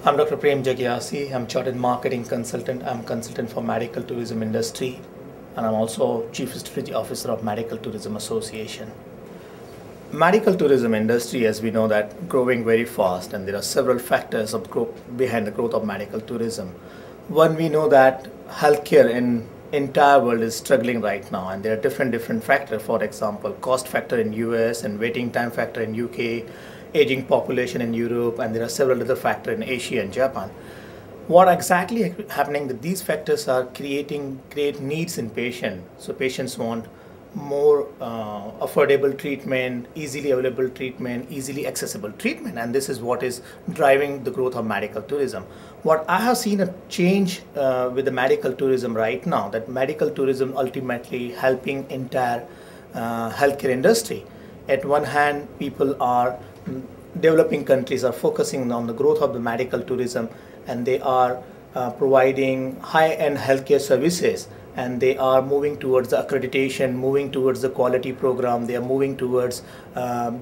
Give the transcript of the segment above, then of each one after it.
I'm Dr. Prem Jagiasi. I'm Chartered Marketing Consultant. I'm consultant for medical tourism industry, and I'm also Chief Strategy Officer of Medical Tourism Association. Medical tourism industry, as we know, that growing very fast, and there are several factors of growth behind the growth of medical tourism. One, we know that healthcare in entire world is struggling right now, and there are different factors. For example, cost factor in US and waiting time factor in UK, aging population in Europe, and there are several other factors in Asia and Japan. What exactly happening that these factors are creating great needs in patients. So patients want more affordable treatment, easily available treatment, easily accessible treatment, and this is what is driving the growth of medical tourism. What I have seen a change with the medical tourism right now, that medical tourism ultimately helping entire healthcare industry. At one hand, people are developing countries are focusing on the growth of the medical tourism, and they are providing high-end healthcare services, and they are moving towards the accreditation, moving towards the quality program, they are moving towards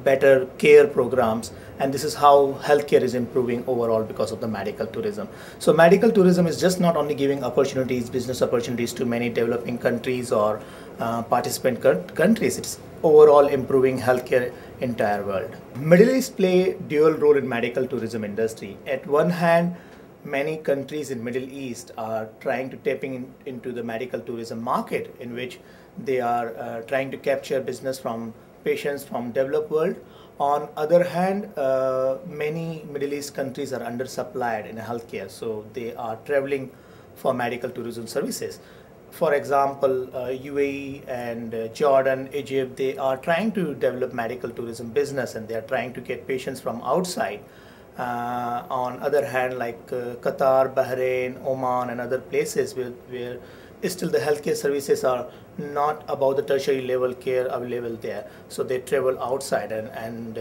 better care programs, and this is how healthcare is improving overall because of the medical tourism. So medical tourism is just not only giving opportunities, business opportunities to many developing countries or participant countries, it's overall improving healthcare entire world. Middle East play dual role in medical tourism industry. At one hand, many countries in Middle East are trying to tapping into the medical tourism market, in which they are trying to capture business from patients from developed world. On other hand, many Middle East countries are undersupplied in healthcare, so they are traveling for medical tourism services. For example, UAE and Jordan, Egypt, they are trying to develop medical tourism business, and they are trying to get patients from outside. On other hand, like Qatar, Bahrain, Oman, and other places where still the healthcare services are not about the tertiary level care available there, so they travel outside, and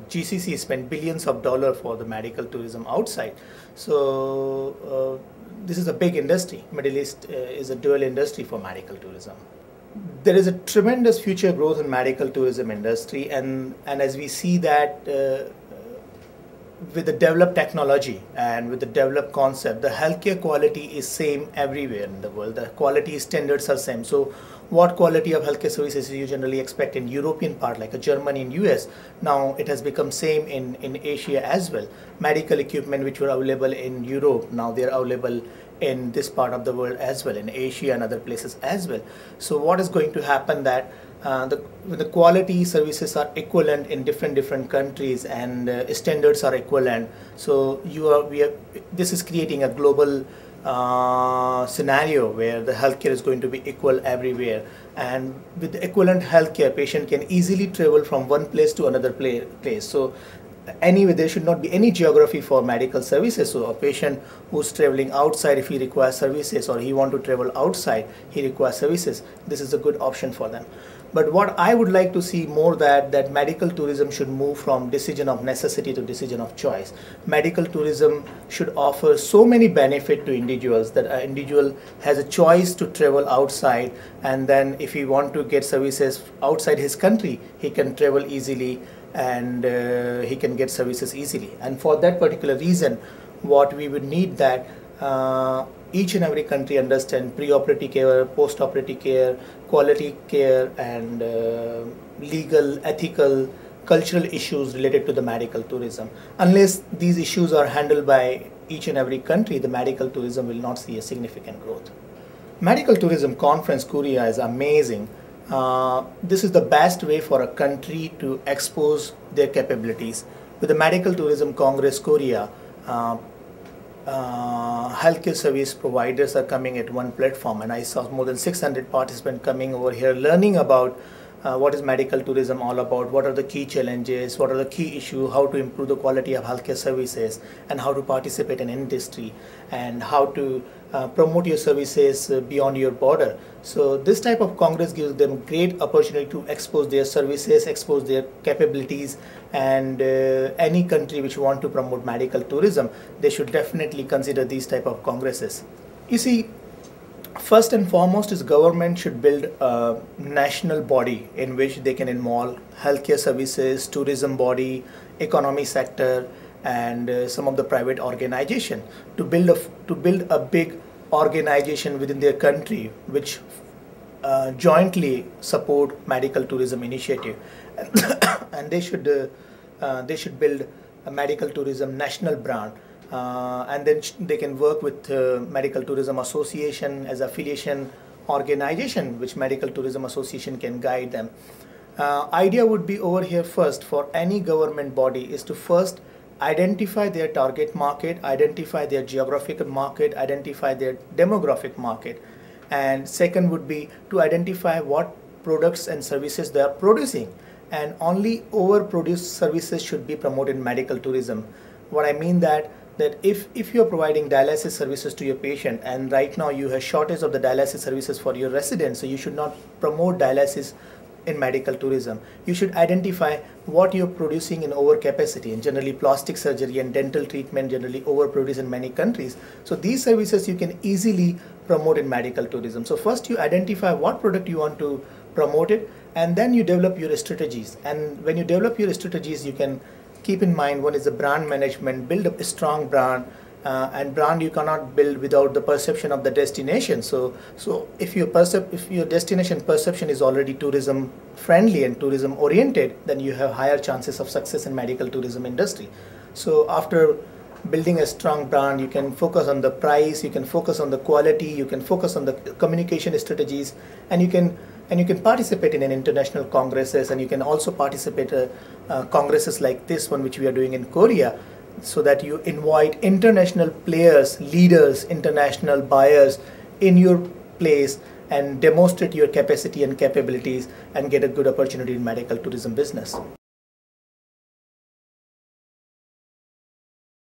GCC spend billions of dollars for the medical tourism outside. So this is a big industry. Middle East is a dual industry for medical tourism. There is a tremendous future growth in medical tourism industry, and as we see that with the developed technology and with the developed concept, the healthcare quality is same everywhere in the world. The quality standards are same. So what quality of healthcare services you generally expect in European part, like Germany and US, now it has become same in Asia as well. Medical equipment which were available in Europe, now they are available in this part of the world as well, in Asia and other places as well. So what is going to happen that the quality services are equivalent in different countries, and standards are equivalent. So this is creating a global scenario where the healthcare is going to be equal everywhere, and with the equivalent healthcare, patient can easily travel from one place to another place. So anyway, there should not be any geography for medical services. So a patient who's traveling outside, if he requires services, or he want to travel outside, he requires services, this is a good option for them. But what I would like to see more that medical tourism should move from decision of necessity to decision of choice. Medical tourism should offer so many benefits to individuals that an individual has a choice to travel outside, and then if he want to get services outside his country, he can travel easily, and he can get services easily. And for that particular reason, what we would need that each and every country understand pre-operative care, post-operative care, quality care, and legal, ethical, cultural issues related to the medical tourism. Unless these issues are handled by each and every country, the medical tourism will not see a significant growth. Medical Tourism Conference Korea is amazing. This is the best way for a country to expose their capabilities. With the Medical Tourism Congress Korea, healthcare service providers are coming at one platform, and I saw more than 600 participants coming over here learning about what is medical tourism all about, what are the key challenges, what are the key issues, how to improve the quality of healthcare services, and how to participate in industry, and how to promote your services beyond your border. So this type of congress gives them great opportunity to expose their services, expose their capabilities, and any country which want to promote medical tourism, they should definitely consider these type of congresses. You see, first and foremost is government should build a national body in which they can involve healthcare services, tourism body, economy sector, and some of the private organization to build a big organization within their country which jointly support medical tourism initiative. And they should build a medical tourism national brand, and then they can work with medical tourism association as affiliation organization, which medical tourism association can guide them. Idea would be over here first for any government body is to first identify their target market, identify their geographical market, identify their demographic market, and second would be to identify what products and services they are producing, and only overproduced services should be promoted in medical tourism. What I mean that if you're providing dialysis services to your patient and right now you have shortage of the dialysis services for your residents, so you should not promote dialysis in medical tourism. You should identify what you're producing in overcapacity, and generally plastic surgery and dental treatment generally overproduce in many countries. So these services you can easily promote in medical tourism. So first you identify what product you want to promote it, and then you develop your strategies. And when you develop your strategies, you can keep in mind one is the brand management, build up a strong brand, and brand you cannot build without the perception of the destination. So if your destination perception is already tourism friendly and tourism oriented, then you have higher chances of success in medical tourism industry. So after building a strong brand, you can focus on the price, you can focus on the quality, you can focus on the communication strategies, and you can participate in an international congresses, and you can also participate congresses like this one which we are doing in Korea, so that you invite international players, leaders, international buyers in your place and demonstrate your capacity and capabilities and get a good opportunity in medical tourism business.